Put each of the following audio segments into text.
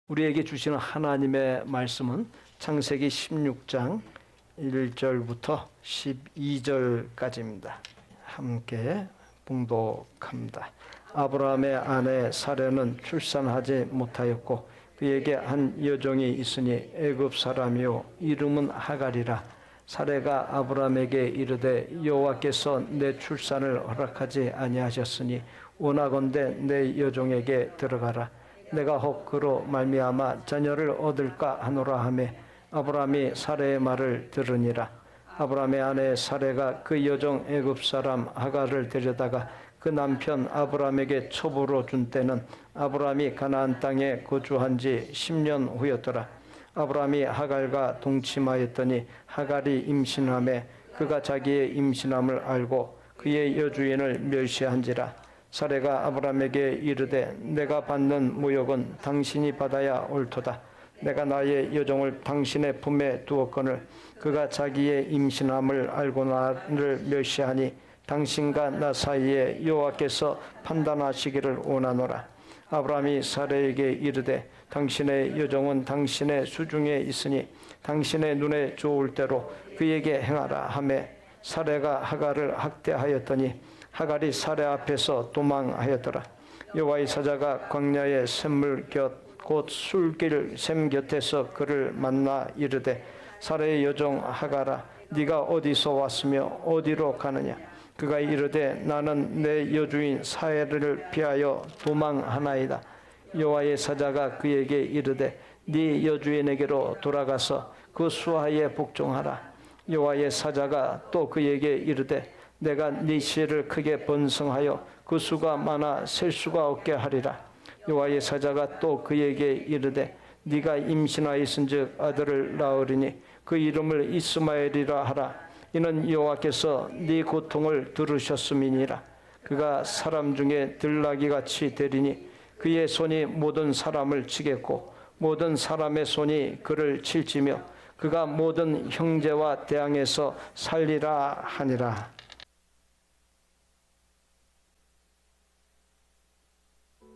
우리에게 주시는 하나님의 말씀은 창세기 16장 1절부터 12절까지입니다. 함께 봉독합니다. 아브라함의 아내 사레는 출산하지 못하였고 그에게 한 여종이 있으니 애굽 사람이요 이름은 하갈이라. 사레가 아브라함에게 이르되 여호와께서 내 출산을 허락하지 아니하셨으니 원하건대 내 여종에게 들어가라. 내가 혹 그로 말미암아 자녀를 얻을까 하노라 하며 아브라함이 사레의 말을 들으니라. 아브라함의 아내 사레가 그 여종 애굽 사람 하갈을 데려다가 그 남편 아브라함에게 첩으로 준 때는 아브라함이 가나안 땅에 거주한 지 10년 후였더라. 아브라함이 하갈과 동침하였더니 하갈이 임신하며 그가 자기의 임신함을 알고 그의 여주인을 멸시한지라. 사레가 아브라함에게 이르되 내가 받는 모욕은 당신이 받아야 옳도다. 내가 나의 여종을 당신의 품에 두었거늘 그가 자기의 임신함을 알고 나를 멸시하니 당신과 나 사이에 여호와께서 판단하시기를 원하노라. 아브라함이 사레에게 이르되 당신의 여종은 당신의 수중에 있으니 당신의 눈에 좋을 대로 그에게 행하라 하며 사레가 하갈을 학대하였더니 하갈이 사레 앞에서 도망하였더라. 여호와의 사자가 광야의 샘물 곁 곧 술길 샘 곁에서 그를 만나 이르되 사레의 여종 하갈아 네가 어디서 왔으며 어디로 가느냐. 그가 이르되 나는 내 여주인 사레를 피하여 도망하나이다. 여호와의 사자가 그에게 이르되 네 여주인에게로 돌아가서 그 수하에 복종하라. 여호와의 사자가 또 그에게 이르되 내가 네 씨를 크게 번성하여 그 수가 많아 셀 수가 없게 하리라. 여호와의 사자가 또 그에게 이르되 네가 임신하였은즉 아들을 낳으리니 그 이름을 이스마엘이라 하라. 이는 여호와께서 네 고통을 들으셨음이니라. 그가 사람 중에 들나귀같이 되리니 그의 손이 모든 사람을 치겠고 모든 사람의 손이 그를 칠지며 그가 모든 형제와 대항해서 살리라 하니라.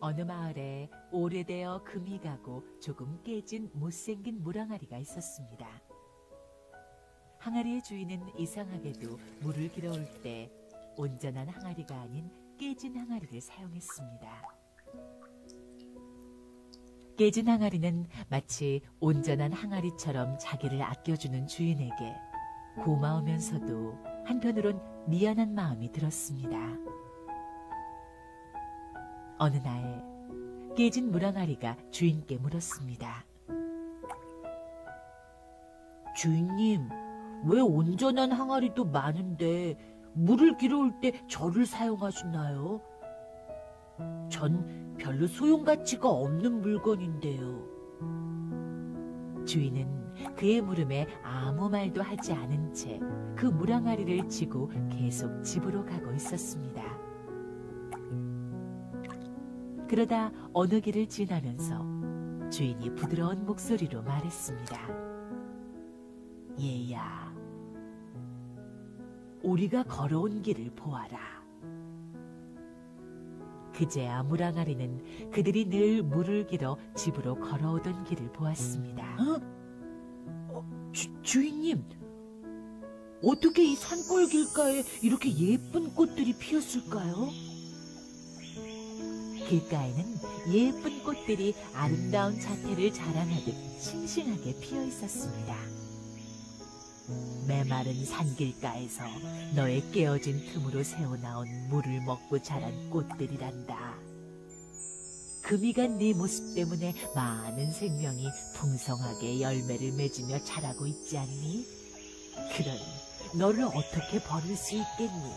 어느 마을에 오래되어 금이 가고 조금 깨진 못생긴 물항아리가 있었습니다. 항아리의 주인은 이상하게도 물을 길어올 때 온전한 항아리가 아닌 깨진 항아리를 사용했습니다. 깨진 항아리는 마치 온전한 항아리처럼 자기를 아껴주는 주인에게 고마우면서도 한편으론 미안한 마음이 들었습니다. 어느 날 깨진 물항아리가 주인께 물었습니다. 주인님, 왜 온전한 항아리도 많은데 물을 길어올 때 저를 사용하시나요? 전 별로 소용가치가 없는 물건인데요. 주인은 그의 물음에 아무 말도 하지 않은 채 그 물항아리를 지고 계속 집으로 가고 있었습니다. 그러다 어느 길을 지나면서 주인이 부드러운 목소리로 말했습니다. 얘야, 우리가 걸어온 길을 보아라. 그제야 물항아리는 그들이 늘 물을 길어 집으로 걸어오던 길을 보았습니다. 주인님, 어떻게 이 산골 길가에 이렇게 예쁜 꽃들이 피었을까요? 길가에는 예쁜 꽃들이 아름다운 자태를 자랑하듯 싱싱하게 피어 있었습니다. 메마른 산길가에서 너의 깨어진 틈으로 새어나온 물을 먹고 자란 꽃들이란다. 금이 간 네 모습 때문에 많은 생명이 풍성하게 열매를 맺으며 자라고 있지 않니? 그러니 너를 어떻게 버릴 수 있겠니?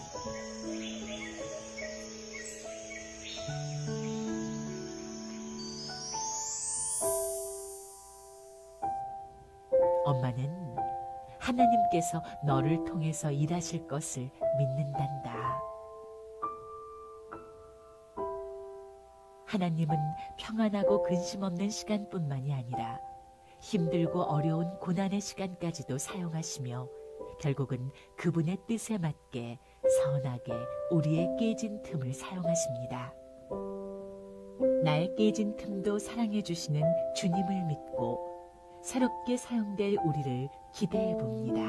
엄마는 하나님께서 너를 통해서 일하실 것을 믿는단다. 하나님은 평안하고 근심 없는 시간뿐만이 아니라 힘들고 어려운 고난의 시간까지도 사용하시며 결국은 그분의 뜻에 맞게 선하게 우리의 깨진 틈을 사용하십니다. 나의 깨진 틈도 사랑해 주시는 주님을 믿고 새롭게 사용될 우리를 기대해 봅니다.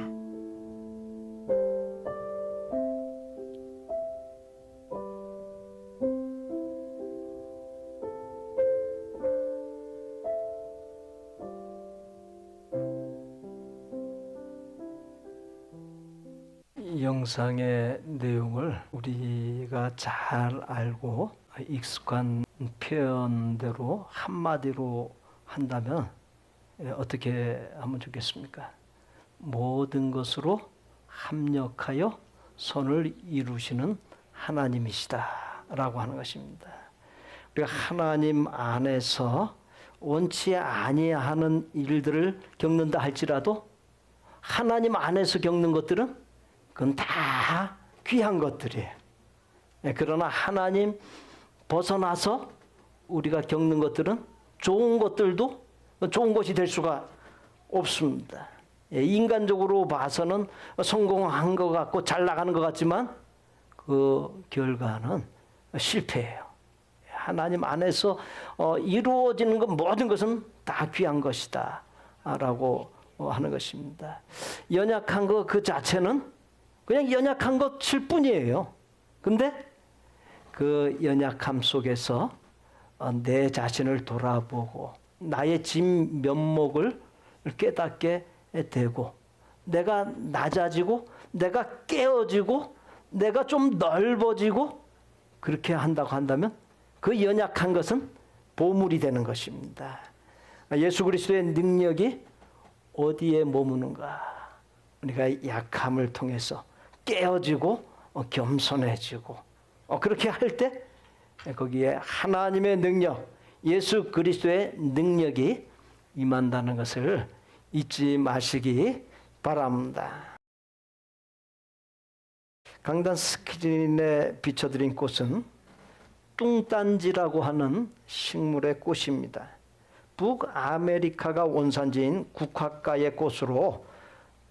이 영상의 내용을 우리가 잘 알고 익숙한 표현대로 한마디로 한다면 어떻게 하면 좋겠습니까? 모든 것으로 합력하여 선을 이루시는 하나님이시다 라고 하는 것입니다. 우리가 하나님 안에서 원치 아니하는 일들을 겪는다 할지라도 하나님 안에서 겪는 것들은 그건 다 귀한 것들이에요. 그러나 하나님 벗어나서 우리가 겪는 것들은 좋은 것들도 좋은 것이 될 수가 없습니다. 인간적으로 봐서는 성공한 것 같고 잘 나가는 것 같지만 그 결과는 실패예요. 하나님 안에서 이루어지는 것 모든 것은 다 귀한 것이다 라고 하는 것입니다. 연약한 것 그 자체는 그냥 연약한 것일 뿐이에요. 근데 그 연약함 속에서 내 자신을 돌아보고 나의 진 면목을 깨닫게 되고 내가 낮아지고 내가 깨어지고 내가 좀 넓어지고 그렇게 한다고 한다면 그 연약한 것은 보물이 되는 것입니다. 예수 그리스도의 능력이 어디에 머무는가? 우리가 약함을 통해서 깨어지고 겸손해지고 그렇게 할 때 거기에 하나님의 능력, 예수 그리스도의 능력이 임한다는 것을 잊지 마시기 바랍니다. 강단 스크린에 비춰드린 꽃은 뚱딴지라고 하는 식물의 꽃입니다. 북아메리카가 원산지인 국화과의 꽃으로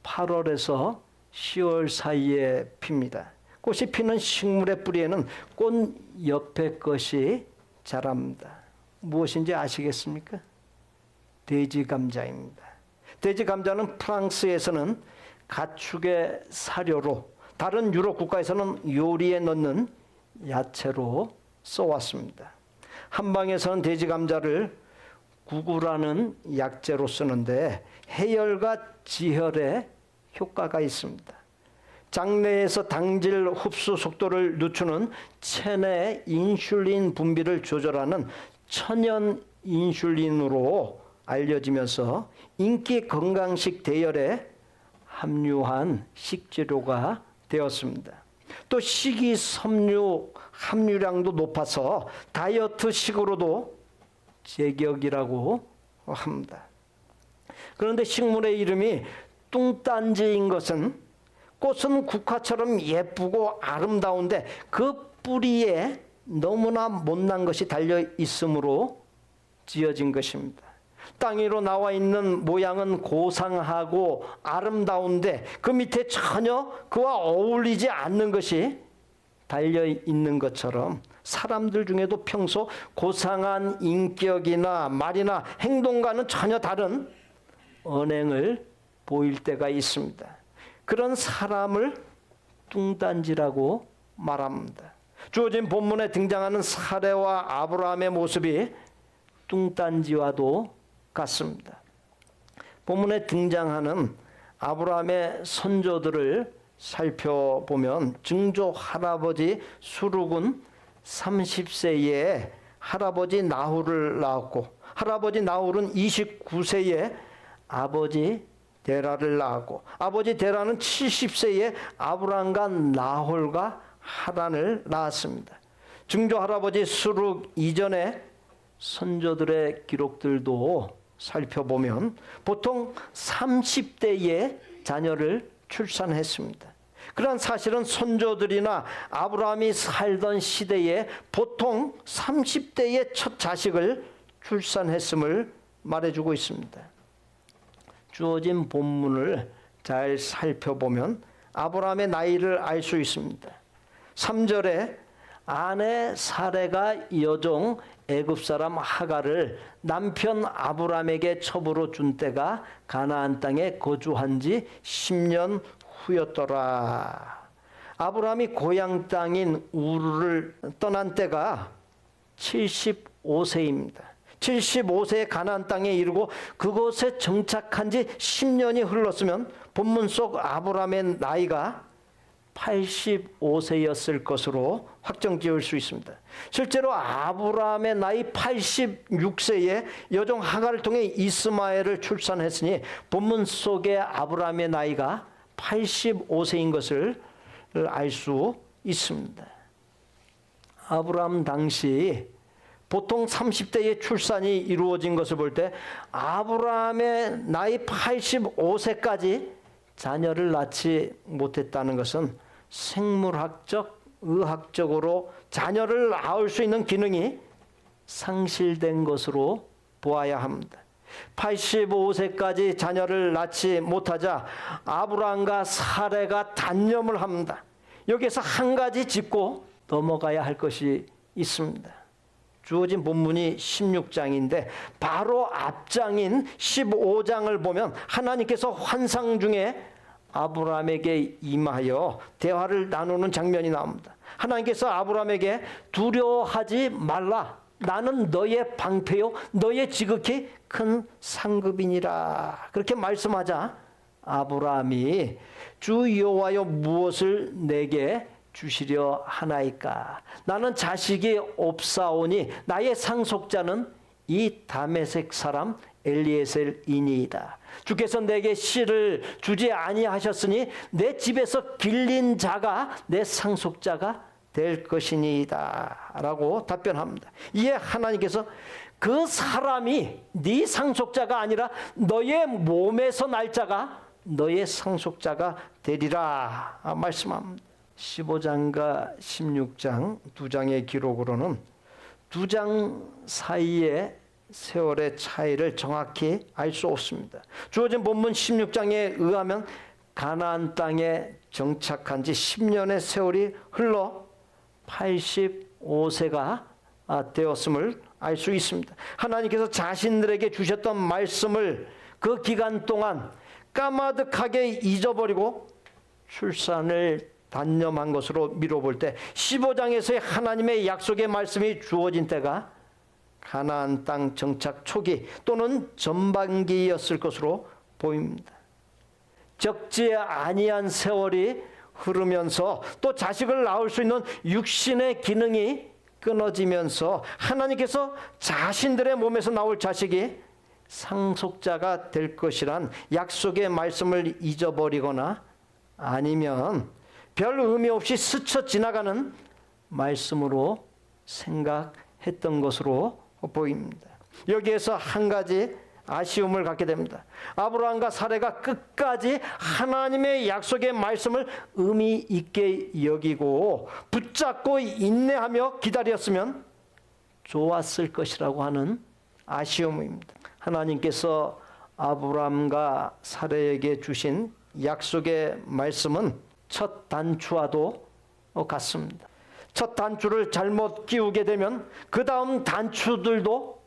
8월에서 10월 사이에 핍니다. 꽃이 피는 식물의 뿌리에는 꽃 옆에 것이 자랍니다. 무엇인지 아시겠습니까? 돼지 감자입니다. 돼지 감자는 프랑스에서는 가축의 사료로, 다른 유럽 국가에서는 요리에 넣는 야채로 써왔습니다. 한방에서는 돼지 감자를 구구라는 약재로 쓰는데 해열과 지혈에 효과가 있습니다. 장내에서 당질 흡수 속도를 늦추는 체내 인슐린 분비를 조절하는 천연 인슐린으로 알려지면서 인기 건강식 대열에 함유한 식재료가 되었습니다. 또 식이섬유 함유량도 높아서 다이어트식으로도 제격이라고 합니다. 그런데 식물의 이름이 뚱딴지인 것은 꽃은 국화처럼 예쁘고 아름다운데 그 뿌리에 너무나 못난 것이 달려 있으므로 지어진 것입니다. 땅 위로 나와 있는 모양은 고상하고 아름다운데 그 밑에 전혀 그와 어울리지 않는 것이 달려 있는 것처럼 사람들 중에도 평소 고상한 인격이나 말이나 행동과는 전혀 다른 언행을 보일 때가 있습니다. 그런 사람을 뚱딴지라고 말합니다. 주어진 본문에 등장하는 사레와 아브라함의 모습이 뚱딴지와도 같습니다. 본문에 등장하는 아브라함의 선조들을 살펴보면 증조 할아버지 수룩은 30세에 할아버지 나홀을 낳았고 할아버지 나홀은 29세에 아버지 데라를 낳았고 아버지 데라는 70세에 아브람과 나홀과 하란을 낳았습니다. 증조 할아버지 수룩 이전에 선조들의 기록들도 살펴보면 보통 30대에 자녀를 출산했습니다. 그러한 사실은 선조들이나 아브라함이 살던 시대에 보통 30대에 첫 자식을 출산했음을 말해주고 있습니다. 주어진 본문을 잘 살펴보면 아브라함의 나이를 알 수 있습니다. 3절에 아내 사레가 여종 애굽 사람 하갈을 남편 아브람에게 첩으로 준 때가 가나안 땅에 거주한 지 10년 후였더라. 아브람이 고향 땅인 우르를 떠난 때가 75세입니다. 75세에 가나안 땅에 이르고 그곳에 정착한 지 10년이 흘렀으면 본문 속 아브람의 나이가 85세였을 것으로 확정 지을 수 있습니다. 실제로 아브라함의 나이 86세에 여종 하갈을 통해 이스마엘을 출산했으니 본문 속의 아브라함의 나이가 85세인 것을 알 수 있습니다. 아브라함 당시 보통 30대에 출산이 이루어진 것을 볼 때 아브라함의 나이 85세까지 자녀를 낳지 못했다는 것은 생물학적, 의학적으로 자녀를 낳을 수 있는 기능이 상실된 것으로 보아야 합니다. 85세까지 자녀를 낳지 못하자 아브라함과 사레가 단념을 합니다. 여기서 한 가지 짚고 넘어가야 할 것이 있습니다. 주어진 본문이 16장인데 바로 앞장인 15장을 보면 하나님께서 환상 중에 아브라함에게 임하여 대화를 나누는 장면이 나옵니다. 하나님께서 아브라함에게 두려워하지 말라. 나는 너의 방패요 너의 지극히 큰 상급이니라. 그렇게 말씀하자 아브라함이 주 여호와여 무엇을 내게 주시려 하나이까. 나는 자식이 없사오니 나의 상속자는 이 다메섹 사람 엘리에셀이니이다. 주께서 내게 씨를 주지 아니하셨으니 내 집에서 길린 자가 내 상속자가 될 것이니이다 라고 답변합니다. 이에 하나님께서 그 사람이 네 상속자가 아니라 너의 몸에서 날 자가 너의 상속자가 되리라 말씀합니다. 15장과 16장 두 장의 기록으로는 두 장 사이의 세월의 차이를 정확히 알 수 없습니다. 주어진 본문 16장에 의하면 가나안 땅에 정착한 지 10년의 세월이 흘러 85세가 되었음을 알 수 있습니다. 하나님께서 자신들에게 주셨던 말씀을 그 기간 동안 까마득하게 잊어버리고 출산을 단념한 것으로 미뤄볼 때 15장에서의 하나님의 약속의 말씀이 주어진 때가 가나안 땅 정착 초기 또는 전반기였을 것으로 보입니다. 적지 아니한 세월이 흐르면서 또 자식을 낳을 수 있는 육신의 기능이 끊어지면서 하나님께서 자신들의 몸에서 나올 자식이 상속자가 될 것이란 약속의 말씀을 잊어버리거나 아니면 별 의미 없이 스쳐 지나가는 말씀으로 생각했던 것으로 보입니다. 여기에서 한 가지 아쉬움을 갖게 됩니다. 아브라함과 사레가 끝까지 하나님의 약속의 말씀을 의미 있게 여기고 붙잡고 인내하며 기다렸으면 좋았을 것이라고 하는 아쉬움입니다. 하나님께서 아브라함과 사레에게 주신 약속의 말씀은 첫 단추와도 같습니다. 첫 단추를 잘못 끼우게 되면 그 다음 단추들도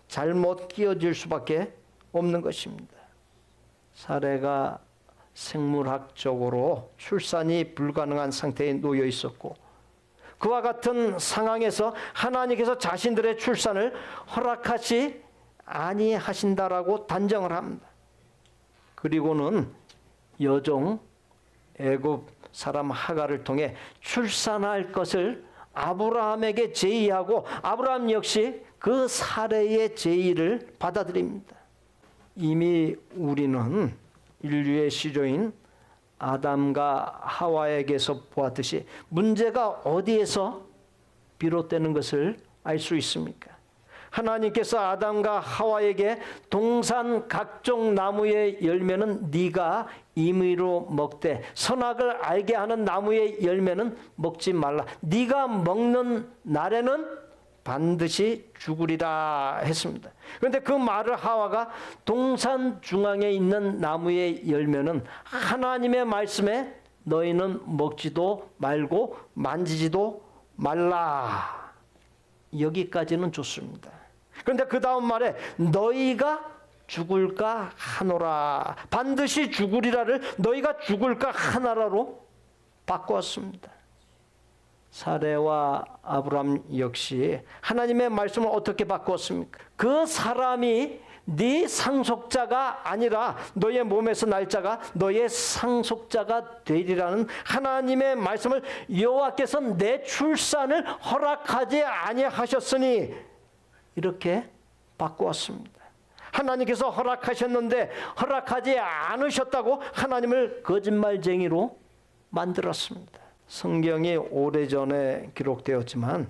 잘못 끼워질 수밖에 없는 것입니다. 사레가 생물학적으로 출산이 불가능한 상태에 놓여 있었고 그와 같은 상황에서 하나님께서 자신들의 출산을 허락하지 아니하신다라고 단정을 합니다. 그리고는 여종 애굽 사람 하갈을 통해 출산할 것을 아브라함에게 제의하고 아브라함 역시 그 사례의 제의를 받아들입니다. 이미 우리는 인류의 시조인 아담과 하와에게서 보았듯이 문제가 어디에서 비롯되는 것을 알 수 있습니까? 하나님께서 아담과 하와에게 동산 각종 나무의 열매는 네가 임의로 먹되 선악을 알게 하는 나무의 열매는 먹지 말라. 네가 먹는 날에는 반드시 죽으리라 했습니다. 그런데 그 말을 하와가 동산 중앙에 있는 나무의 열매는 하나님의 말씀에 너희는 먹지도 말고 만지지도 말라. 여기까지는 좋습니다. 그런데 그 다음 말에 너희가 죽을까 하노라. 반드시 죽으리라를 너희가 죽을까 하노라로 바꾸었습니다. 사레와 아브람 역시 하나님의 말씀을 어떻게 바꾸었습니까? 그 사람이 네 상속자가 아니라 너의 몸에서 날 자가 너의 상속자가 되리라는 하나님의 말씀을 여호와께서 내 출산을 허락하지 아니하셨으니 이렇게 바꾸었습니다. 하나님께서 허락하셨는데 허락하지 않으셨다고 하나님을 거짓말쟁이로 만들었습니다. 성경이 오래전에 기록되었지만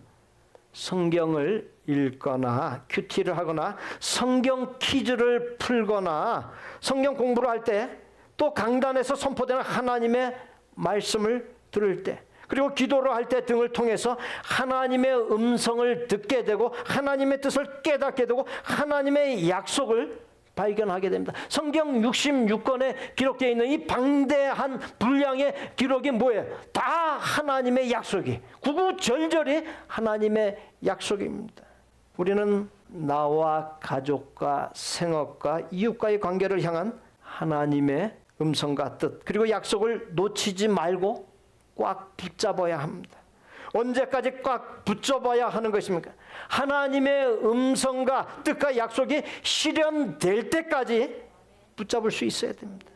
성경을 읽거나 큐티를 하거나 성경 퀴즈를 풀거나 성경 공부를 할 때 또 강단에서 선포되는 하나님의 말씀을 들을 때 그리고 기도를 할 때 등을 통해서 하나님의 음성을 듣게 되고 하나님의 뜻을 깨닫게 되고 하나님의 약속을 발견하게 됩니다. 성경 66권에 기록되어 있는 이 방대한 분량의 기록이 뭐예요? 다 하나님의 약속이 구구절절히 하나님의 약속입니다. 우리는 나와 가족과 생업과 이웃과의 관계를 향한 하나님의 음성과 뜻 그리고 약속을 놓치지 말고 꽉 붙잡아야 합니다. 언제까지 꽉 붙잡아야 하는 것입니까? 하나님의 음성과 뜻과 약속이 실현될 때까지 붙잡을 수 있어야 됩니다.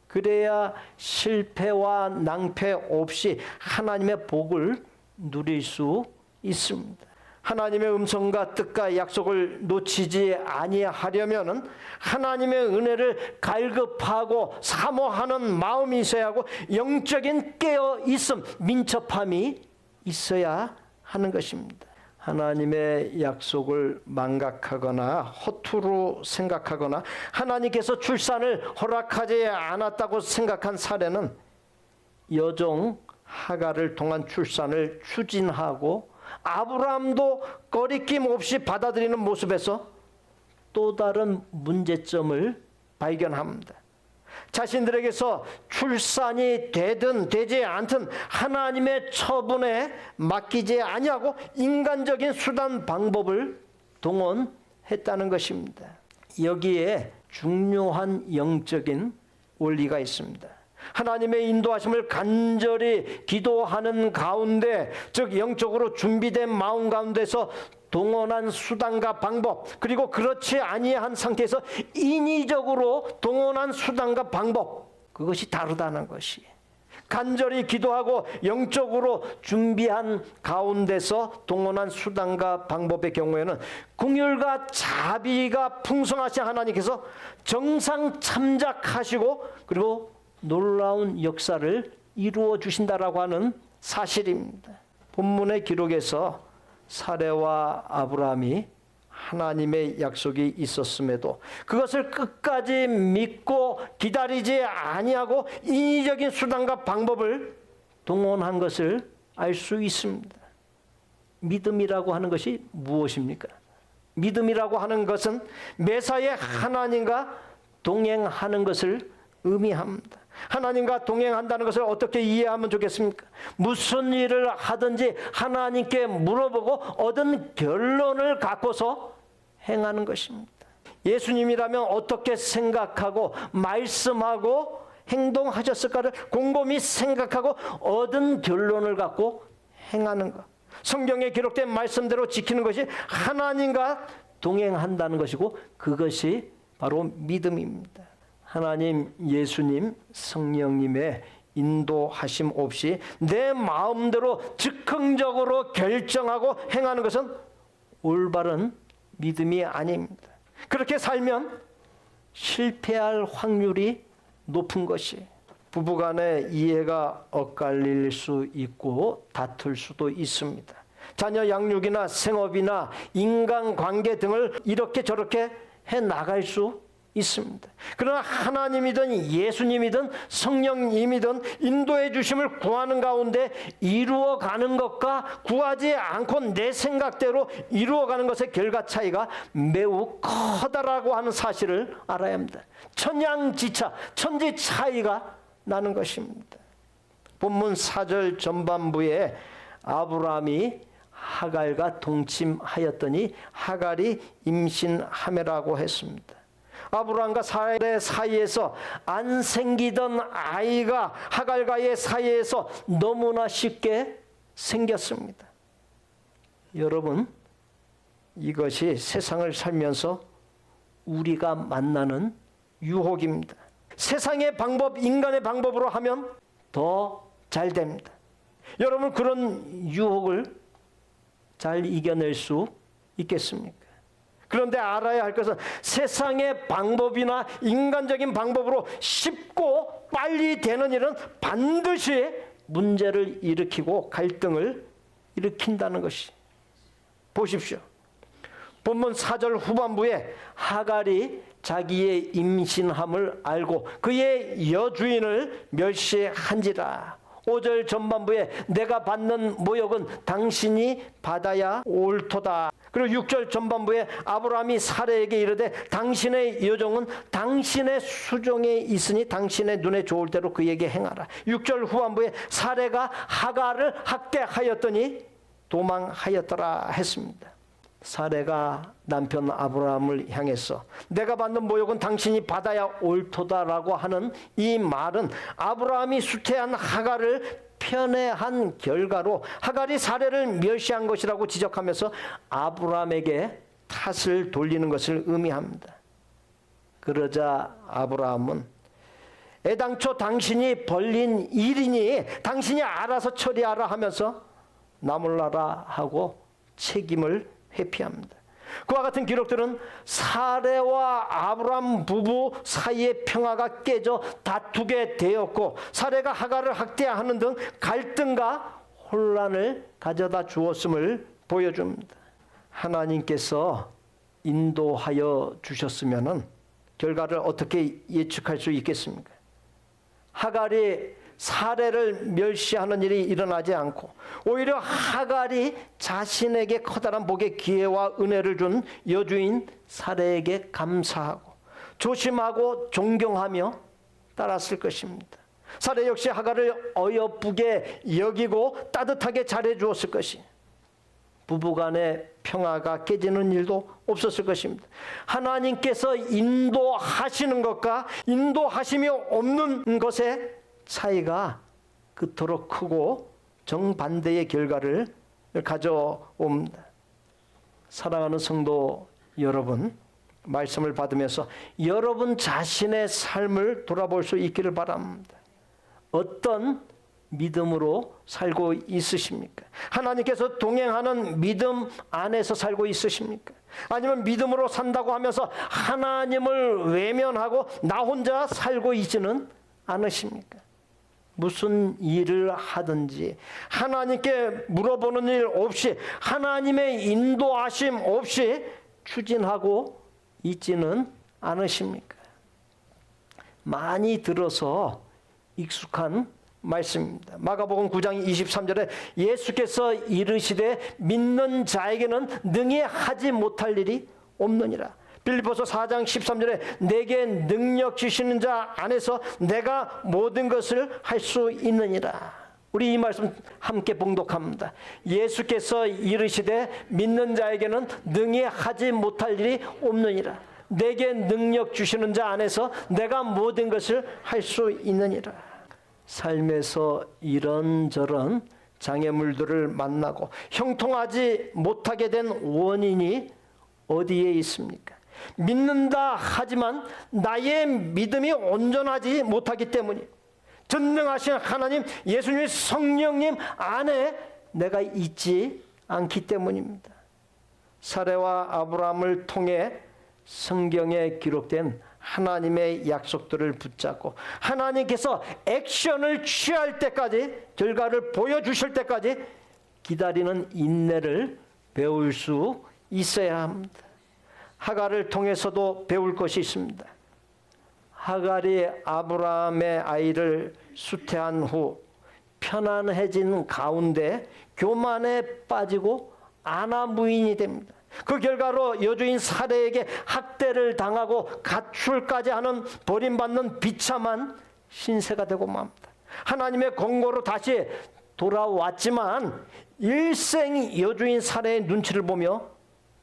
그래야 실패와 낭패 없이 하나님의 복을 누릴 수 있습니다. 하나님의 음성과 뜻과 약속을 놓치지 아니하려면은 하나님의 은혜를 갈급하고 사모하는 마음이 있어야 하고 영적인 깨어 있음, 민첩함이 있어야 하는 것입니다. 하나님의 약속을 망각하거나 허투루 생각하거나 하나님께서 출산을 허락하지 않았다고 생각한 사례는 여종 하갈을 통한 출산을 추진하고 아브라함도 거리낌 없이 받아들이는 모습에서 또 다른 문제점을 발견합니다. 자신들에게서 출산이 되든 되지 않든 하나님의 처분에 맡기지 아니하고 인간적인 수단 방법을 동원했다는 것입니다. 여기에 중요한 영적인 원리가 있습니다. 하나님의 인도하심을 간절히 기도하는 가운데 즉 영적으로 준비된 마음 가운데서 동원한 수단과 방법 그리고 그렇지 아니한 상태에서 인위적으로 동원한 수단과 방법 그것이 다르다는 것이 간절히 기도하고 영적으로 준비한 가운데서 동원한 수단과 방법의 경우에는 긍휼과 자비가 풍성하신 하나님께서 정상 참작하시고 그리고 놀라운 역사를 이루어 주신다라고 하는 사실입니다. 본문의 기록에서 사레와 아브라함이 하나님의 약속이 있었음에도 그것을 끝까지 믿고 기다리지 아니하고 인위적인 수단과 방법을 동원한 것을 알 수 있습니다. 믿음이라고 하는 것이 무엇입니까? 믿음이라고 하는 것은 매사에 하나님과 동행하는 것을 의미합니다. 하나님과 동행한다는 것을 어떻게 이해하면 좋겠습니까? 무슨 일을 하든지 하나님께 물어보고 얻은 결론을 갖고서 행하는 것입니다. 예수님이라면 어떻게 생각하고 말씀하고 행동하셨을까를 곰곰이 생각하고 얻은 결론을 갖고 행하는 것. 성경에 기록된 말씀대로 지키는 것이 하나님과 동행한다는 것이고 그것이 바로 믿음입니다. 하나님, 예수님, 성령님의 인도하심 없이 내 마음대로 즉흥적으로 결정하고 행하는 것은 올바른 믿음이 아닙니다. 그렇게 살면 실패할 확률이 높은 것이 부부간의 이해가 엇갈릴 수 있고 다툴 수도 있습니다. 자녀 양육이나 생업이나 인간관계 등을 이렇게 저렇게 해나갈 수 있습니다. 그러나 하나님이든 예수님이든 성령님이든 인도해 주심을 구하는 가운데 이루어가는 것과 구하지 않고 내 생각대로 이루어가는 것의 결과 차이가 매우 커다라고 하는 사실을 알아야 합니다. 천양지차, 천지 차이가 나는 것입니다. 본문 4절 전반부에 아브라함이 하갈과 동침하였더니 하갈이 임신하매라고 했습니다. 아브라함과 사레 사이에서 안 생기던 아이가 하갈과의 사이에서 너무나 쉽게 생겼습니다. 여러분, 이것이 세상을 살면서 우리가 만나는 유혹입니다. 세상의 방법, 인간의 방법으로 하면 더 잘 됩니다. 여러분, 그런 유혹을 잘 이겨낼 수 있겠습니까? 그런데 알아야 할 것은 세상의 방법이나 인간적인 방법으로 쉽고 빨리 되는 일은 반드시 문제를 일으키고 갈등을 일으킨다는 것이. 보십시오. 본문 4절 후반부에 하갈이 자기의 임신함을 알고 그의 여주인을 멸시한지라. 5절 전반부에 내가 받는 모욕은 당신이 받아야 옳도다. 그리고 6절 전반부에 아브라함이 사레에게 이르되 당신의 여종은 당신의 수종에 있으니 당신의 눈에 좋을 대로 그에게 행하라. 6절 후반부에 사레가 하갈을 학대하였더니 도망하였더라 했습니다. 사레가 남편 아브라함을 향해서 내가 받는 모욕은 당신이 받아야 옳도다라고 하는 이 말은 아브라함이 수태한 하갈을 편애한 결과로 하갈이 사레를 멸시한 것이라고 지적하면서 아브라함에게 탓을 돌리는 것을 의미합니다. 그러자 아브라함은 애당초 당신이 벌린 일이니 당신이 알아서 처리하라 하면서 나몰라라 하고 책임을 회피합니다. 그와 같은 기록들은 사레와 아브라함 부부 사이의 평화가 깨져 다투게 되었고 사레가 하갈을 학대하는 등 갈등과 혼란을 가져다 주었음을 보여줍니다. 하나님께서 인도하여 주셨으면 결과를 어떻게 예측할 수 있겠습니까? 하갈이 사레를 멸시하는 일이 일어나지 않고 오히려 하갈이 자신에게 커다란 복의 기회와 은혜를 준 여주인 사레에게 감사하고 조심하고 존경하며 따랐을 것입니다. 사레 역시 하갈을 어여쁘게 여기고 따뜻하게 잘해 주었을 것이 부부간의 평화가 깨지는 일도 없었을 것입니다. 하나님께서 인도하시는 것과 인도하심이 없는 것에 차이가 그토록 크고 정반대의 결과를 가져옵니다. 사랑하는 성도 여러분, 말씀을 받으면서 여러분 자신의 삶을 돌아볼 수 있기를 바랍니다. 어떤 믿음으로 살고 있으십니까? 하나님께서 동행하는 믿음 안에서 살고 있으십니까? 아니면 믿음으로 산다고 하면서 하나님을 외면하고 나 혼자 살고 있지는 않으십니까? 무슨 일을 하든지 하나님께 물어보는 일 없이 하나님의 인도하심 없이 추진하고 있지는 않으십니까? 많이 들어서 익숙한 말씀입니다. 마가복음 9장 23절에 예수께서 이르시되 믿는 자에게는 능히 하지 못할 일이 없느니라. 빌립보서 4장 13절에 내게 능력 주시는 자 안에서 내가 모든 것을 할 수 있느니라. 우리 이 말씀 함께 봉독합니다. 예수께서 이르시되 믿는 자에게는 능히 하지 못할 일이 없느니라. 내게 능력 주시는 자 안에서 내가 모든 것을 할 수 있느니라. 삶에서 이런저런 장애물들을 만나고 형통하지 못하게 된 원인이 어디에 있습니까? 믿는다 하지만 나의 믿음이 온전하지 못하기 때문이 전능하신 하나님 예수님 성령님 안에 내가 있지 않기 때문입니다. 사레와 아브라함을 통해 성경에 기록된 하나님의 약속들을 붙잡고 하나님께서 액션을 취할 때까지 결과를 보여주실 때까지 기다리는 인내를 배울 수 있어야 합니다. 하갈을 통해서도 배울 것이 있습니다. 하갈이 아브라함의 아이를 수태한 후 편안해진 가운데 교만에 빠지고 아나무인이 됩니다. 그 결과로 여주인 사레에게 학대를 당하고 가출까지 하는 버림받는 비참한 신세가 되고 맙니다. 하나님의 권고로 다시 돌아왔지만 일생 여주인 사례의 눈치를 보며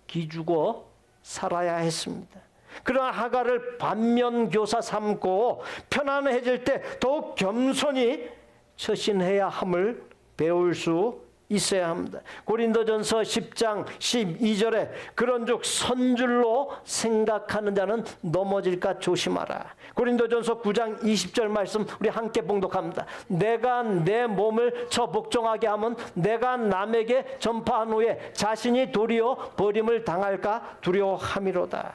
기죽어 살아야 했습니다. 그러나 하갈을 반면교사 삼고 편안해질 때 더욱 겸손히 처신해야 함을 배울 수 있어야 합니다. 고린도전서 10장 12절에 그런즉 선줄로 생각하는 자는 넘어질까 조심하라. 고린도전서 9장 20절 말씀 우리 함께 봉독합니다. 내가 내 몸을 저 복종하게 하면 내가 남에게 전파한 후에 자신이 도리어 버림을 당할까 두려워함이로다.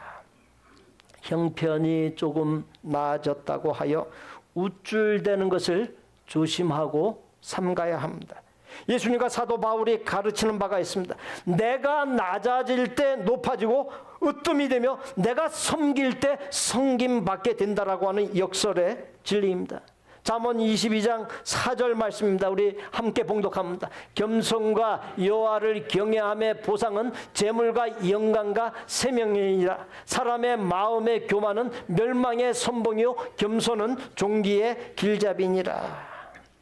형편이 조금 나아졌다고 하여 우쭐대는 것을 조심하고 삼가야 합니다. 예수님과 사도 바울이 가르치는 바가 있습니다. 내가 낮아질 때 높아지고 으뜸이 되며 내가 섬길 때 섬김받게 된다라고 하는 역설의 진리입니다. 잠언 22장 4절 말씀입니다. 우리 함께 봉독합니다. 겸손과 여호와를 경외함의 보상은 재물과 영광과 세명이니라. 사람의 마음의 교만은 멸망의 선봉이요 겸손은 종기의 길잡이니라.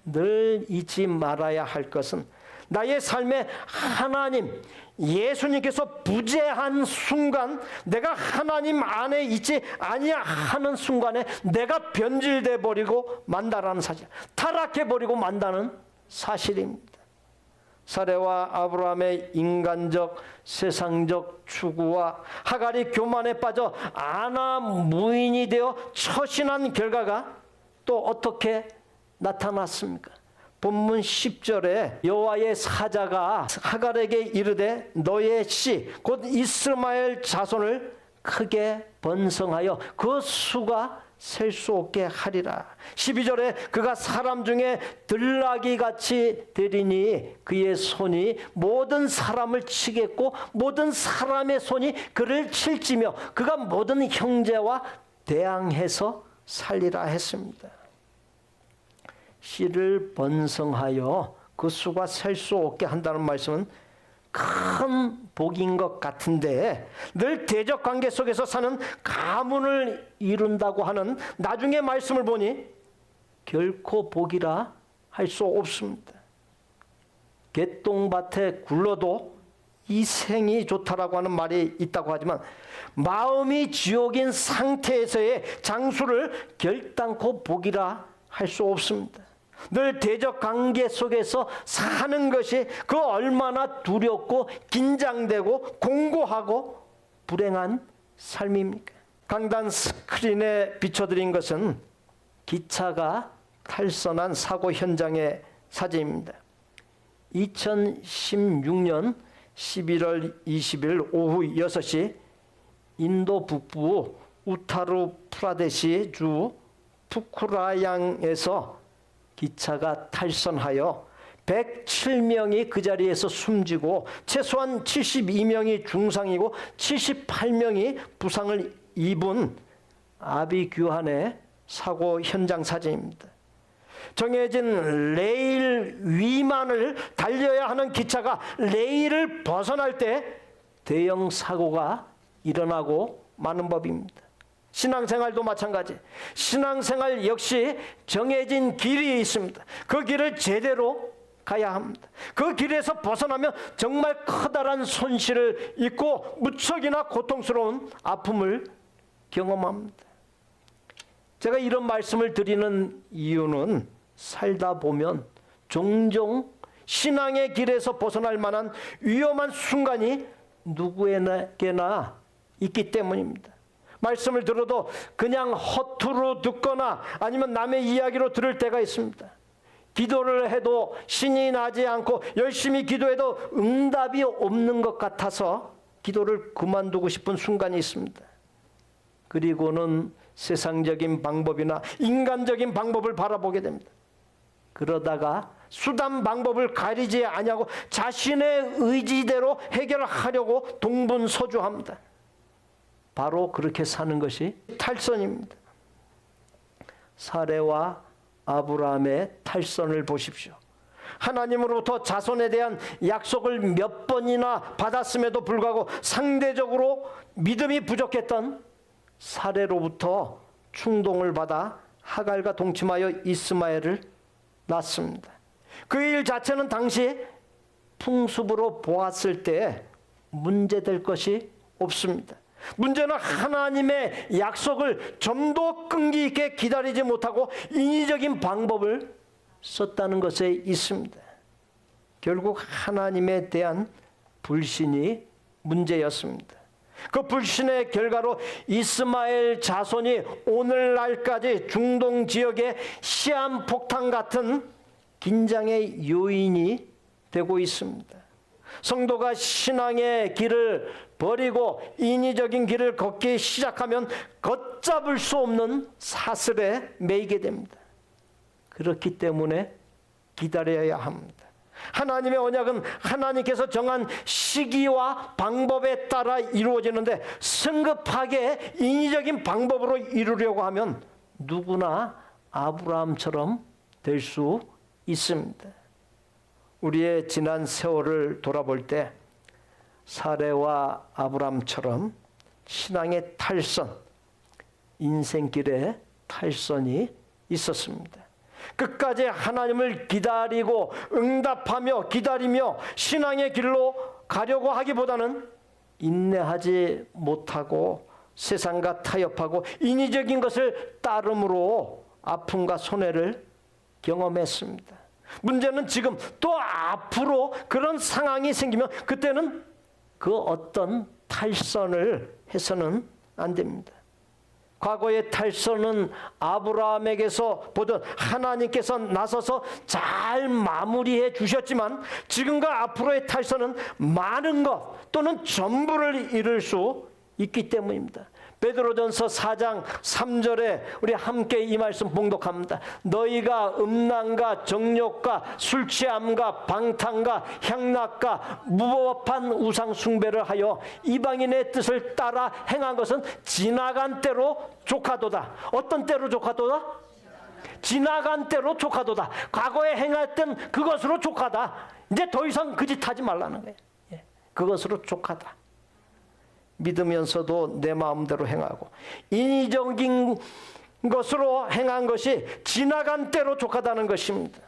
늘 잊지 말아야 할 것은 나의 삶에 하나님, 예수님께서 부재한 순간, 내가 하나님 안에 있지 아니하는 순간에 내가 변질돼 버리고 만다라는 사실, 타락해 버리고 만다는 사실입니다. 사레와 아브라함의 인간적 세상적 추구와 하갈이 교만에 빠져 아나 무인이 되어 처신한 결과가 또 어떻게 나타났습니까? 본문 10절에 여호와의 사자가 하갈에게 이르되 너의 씨 곧 이스마엘 자손을 크게 번성하여 그 수가 셀 수 없게 하리라. 12절에 그가 사람 중에 들나귀 같이 되리니 그의 손이 모든 사람을 치겠고 모든 사람의 손이 그를 칠지며 그가 모든 형제와 대항해서 살리라 했습니다. 씨를 번성하여 그 수가 셀 수 없게 한다는 말씀은 큰 복인 것 같은데 늘 대적 관계 속에서 사는 가문을 이룬다고 하는 나중에 말씀을 보니 결코 복이라 할 수 없습니다. 개똥밭에 굴러도 이 생이 좋다라고 하는 말이 있다고 하지만 마음이 지옥인 상태에서의 장수를 결단코 복이라 할 수 없습니다. 늘 대적 관계 속에서 사는 것이 그 얼마나 두렵고 긴장되고 공고하고 불행한 삶입니까? 강단 스크린에 비춰드린 것은 기차가 탈선한 사고 현장의 사진입니다. 2016년 11월 20일 오후 6시 인도 북부 우타루 프라데시 주 푸쿠라양에서 기차가 탈선하여 107명이 그 자리에서 숨지고 최소한 72명이 중상이고 78명이 부상을 입은 아비규환의 사고 현장 사진입니다. 정해진 레일 위만을 달려야 하는 기차가 레일을 벗어날 때 대형 사고가 일어나고 마는 법입니다. 신앙생활도 마찬가지. 신앙생활 역시 정해진 길이 있습니다. 그 길을 제대로 가야 합니다. 그 길에서 벗어나면 정말 커다란 손실을 입고 무척이나 고통스러운 아픔을 경험합니다. 제가 이런 말씀을 드리는 이유는 살다 보면 종종 신앙의 길에서 벗어날 만한 위험한 순간이 누구에게나 있기 때문입니다. 말씀을 들어도 그냥 허투루 듣거나 아니면 남의 이야기로 들을 때가 있습니다. 기도를 해도 신이 나지 않고 열심히 기도해도 응답이 없는 것 같아서 기도를 그만두고 싶은 순간이 있습니다. 그리고는 세상적인 방법이나 인간적인 방법을 바라보게 됩니다. 그러다가 수단 방법을 가리지 아니하고 자신의 의지대로 해결하려고 동분서주합니다. 바로 그렇게 사는 것이 탈선입니다. 사레와 아브라함의 탈선을 보십시오. 하나님으로부터 자손에 대한 약속을 몇 번이나 받았음에도 불구하고 상대적으로 믿음이 부족했던 사레로부터 충동을 받아 하갈과 동침하여 이스마엘을 낳습니다. 그 일 자체는 당시 풍습으로 보았을 때 문제될 것이 없습니다. 문제는 하나님의 약속을 좀 더 끈기 있게 기다리지 못하고 인위적인 방법을 썼다는 것에 있습니다. 결국 하나님에 대한 불신이 문제였습니다. 그 불신의 결과로 이스마엘 자손이 오늘날까지 중동 지역의 시한폭탄 같은 긴장의 요인이 되고 있습니다. 성도가 신앙의 길을 버리고 인위적인 길을 걷기 시작하면 걷잡을 수 없는 사슬에 매이게 됩니다. 그렇기 때문에 기다려야 합니다. 하나님의 언약은 하나님께서 정한 시기와 방법에 따라 이루어지는데 성급하게 인위적인 방법으로 이루려고 하면 누구나 아브라함처럼 될 수 있습니다. 우리의 지난 세월을 돌아볼 때 사레와 아브라함처럼 신앙의 탈선, 인생길에 탈선이 있었습니다. 끝까지 하나님을 기다리고 응답하며 기다리며 신앙의 길로 가려고 하기보다는 인내하지 못하고 세상과 타협하고 인위적인 것을 따름으로 아픔과 손해를 경험했습니다. 문제는 지금 또 앞으로 그런 상황이 생기면 그때는 그 어떤 탈선을 해서는 안 됩니다. 과거의 탈선은 아브라함에게서 보던 하나님께서 나서서 잘 마무리해 주셨지만 지금과 앞으로의 탈선은 많은 것 또는 전부를 이룰 수 있기 때문입니다. 베드로전서 4장 3절에 우리 함께 이 말씀 봉독합니다. 너희가 음란과 정욕과 술취함과 방탕과 향락과 무법한 우상 숭배를 하여 이방인의 뜻을 따라 행한 것은 지나간 때로 족하도다. 어떤 때로 족하도다? 지나간 때로 족하도다. 과거에 행했던 그것으로 족하다. 이제 더 이상 그 짓 하지 말라는 거예요. 그것으로 족하다. 믿으면서도 내 마음대로 행하고 인위적인 것으로 행한 것이 지나간 때로 족하다는 것입니다.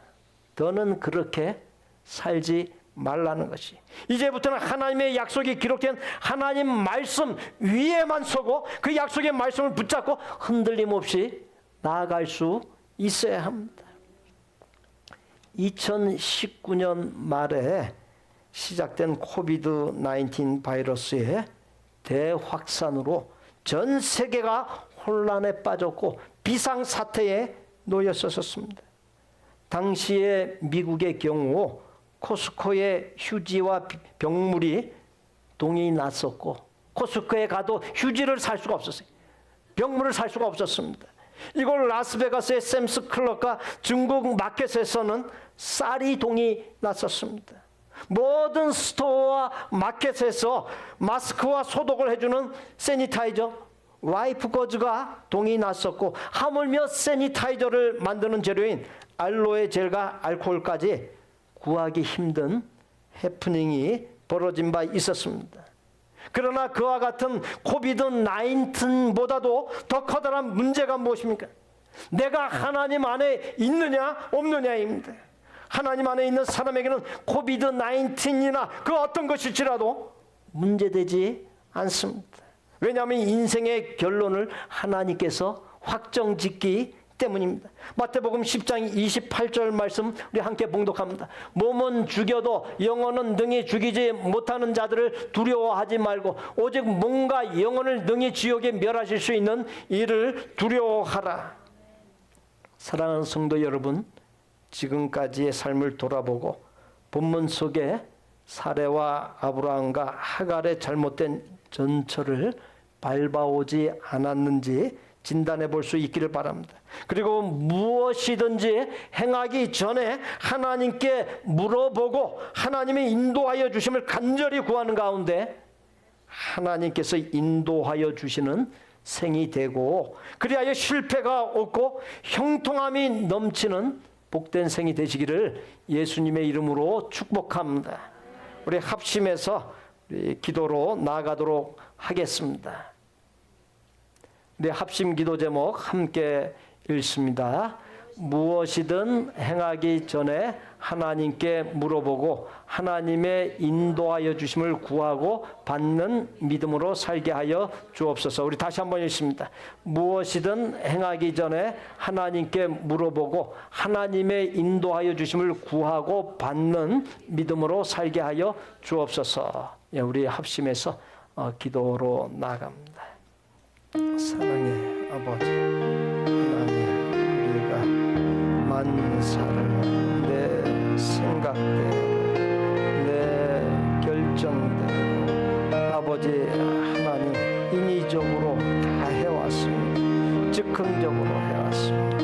더는 그렇게 살지 말라는 것이. 이제부터는 하나님의 약속이 기록된 하나님 말씀 위에만 서고 그 약속의 말씀을 붙잡고 흔들림 없이 나아갈 수 있어야 합니다. 2019년 말에 시작된 코비드-19 바이러스의 대확산으로 전 세계가 혼란에 빠졌고 비상사태에 놓였었습니다. 당시에 미국의 경우 코스코의 휴지와 병물이 동이 났었고 코스코에 가도 휴지를 살 수가 없었어요. 병물을 살 수가 없었습니다. 이걸 라스베가스의 샘스 클럽과 중국 마켓에서는 쌀이 동이 났었습니다. 모든 스토어와 마켓에서 마스크와 소독을 해주는 세니타이저, 와이프 거즈가 동이 났었고 하물며 세니타이저를 만드는 재료인 알로에 젤과 알코올까지 구하기 힘든 해프닝이 벌어진 바 있었습니다. 그러나 그와 같은 코비드-19보다도 더 커다란 문제가 무엇입니까? 내가 하나님 안에 있느냐 없느냐입니다. 하나님 안에 있는 사람에게는 코비드-19이나 그 어떤 것일지라도 문제되지 않습니다. 왜냐하면 인생의 결론을 하나님께서 확정짓기 때문입니다. 마태복음 10장 28절 말씀 우리 함께 봉독합니다. 몸은 죽여도 영혼은 능히 죽이지 못하는 자들을 두려워하지 말고 오직 몸과 영혼을 능히 지옥에 멸하실 수 있는 이를 두려워하라. 사랑하는 성도 여러분, 지금까지의 삶을 돌아보고 본문 속에 사레와 아브라함과 하갈의 잘못된 전철을 밟아오지 않았는지 진단해 볼 수 있기를 바랍니다. 그리고 무엇이든지 행하기 전에 하나님께 물어보고 하나님의 인도하여 주심을 간절히 구하는 가운데 하나님께서 인도하여 주시는 생이 되고 그리하여 실패가 없고 형통함이 넘치는 복된 생이 되시기를 예수님의 이름으로 축복합니다. 우리 합심해서 우리 기도로 나아가도록 하겠습니다. 우리 합심 기도 제목 함께 읽습니다. 무엇이든 행하기 전에 하나님께 물어보고 하나님의 인도하여 주심을 구하고 받는 믿음으로 살게 하여 주옵소서. 우리 다시 한번 읽습니다. 무엇이든 행하기 전에 하나님께 물어보고 하나님의 인도하여 주심을 구하고 받는 믿음으로 살게 하여 주옵소서. 우리 합심해서 기도로 나아갑니다. 사랑의 아버지 하나님, 우리가 만사를 내 생각대로 내 결정대로 아버지 하나님 인위적으로 다 해왔습니다. 즉흥적으로 해왔습니다.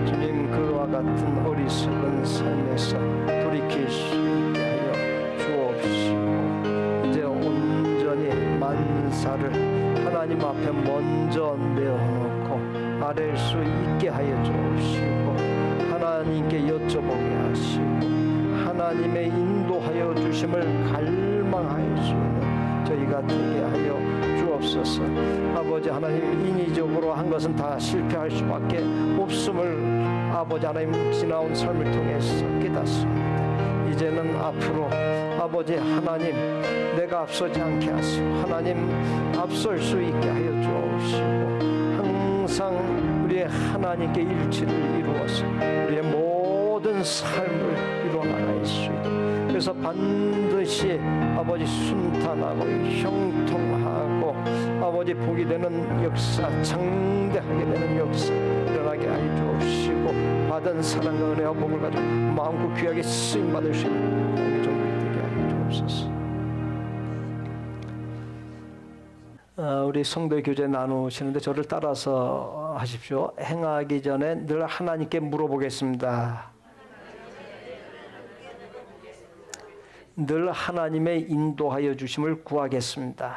주님, 그와 같은 어리석은 삶에서 돌이킬 수 있게 하여 주옵시고 이제 온전히 만사를 하나님 앞에 먼저 내어놓고 아랠 수 있게 하여 주옵시고 하나님께 여쭤보게 하시고 하나님의 인도하여 주심을 갈망할 수 있는 저희가 되게 하여 주옵소서. 아버지 하나님, 인위적으로 한 것은 다 실패할 수밖에 없음을 아버지 하나님 지나온 삶을 통해서 깨닫습니다. 이제는 앞으로 아버지 하나님, 내가 앞서지 않게 하시고 하나님 앞설 수 있게 하여 주옵시고 항상 우리의 하나님께 일치를 이루어서 우리의 모든 삶을 이루어나갈 수 있도록, 그래서 반드시 아버지 순탄하고 형통하고 아버지 복이 되는 역사, 장대하게 되는 역사 일어나게 하여 주옵시고 받은 사랑과 은혜와 복을 가지고 마음껏 귀하게 쓰임받을 수 있는 복이 좀 되게 하여 주옵소서. 우리 성도 교제 나누시는데 저를 따라서 하십시오. 행하기 전에 늘 하나님께 물어보겠습니다. 늘 하나님의 인도하여 주심을 구하겠습니다.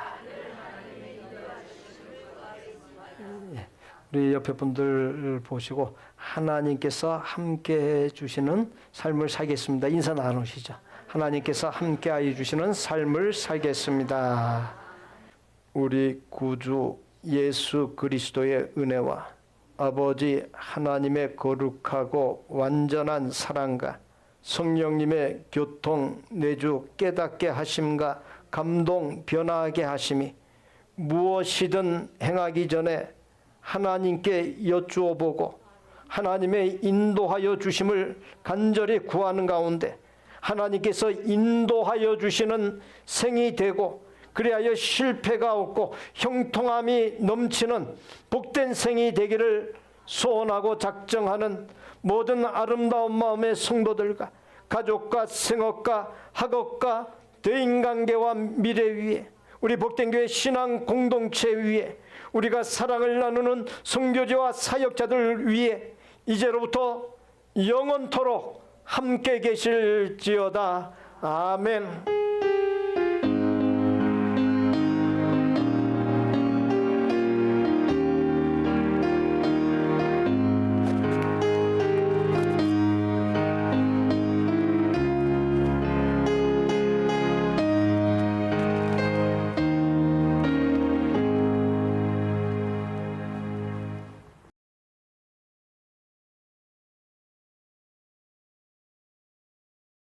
우리 옆에 분들 보시고 하나님께서 함께해 주시는 삶을 살겠습니다. 인사 나누시죠. 하나님께서 함께하여 주시는 삶을 살겠습니다. 우리 구주 예수 그리스도의 은혜와 아버지 하나님의 거룩하고 완전한 사랑과 성령님의 교통, 내주 깨닫게 하심과 감동 변화하게 하심이 무엇이든 행하기 전에 하나님께 여쭈어 보고 하나님의 인도하여 주심을 간절히 구하는 가운데 하나님께서 인도하여 주시는 생이 되고 그리하여 실패가 없고 형통함이 넘치는 복된 생이 되기를 소원하고 작정하는 모든 아름다운 마음의 성도들과 가족과 생업과 학업과 대인관계와 미래 위에 우리 복된 교회 신앙 공동체 위에 우리가 사랑을 나누는 선교제와 사역자들 위에 이제로부터 영원토록 함께 계실지어다. 아멘.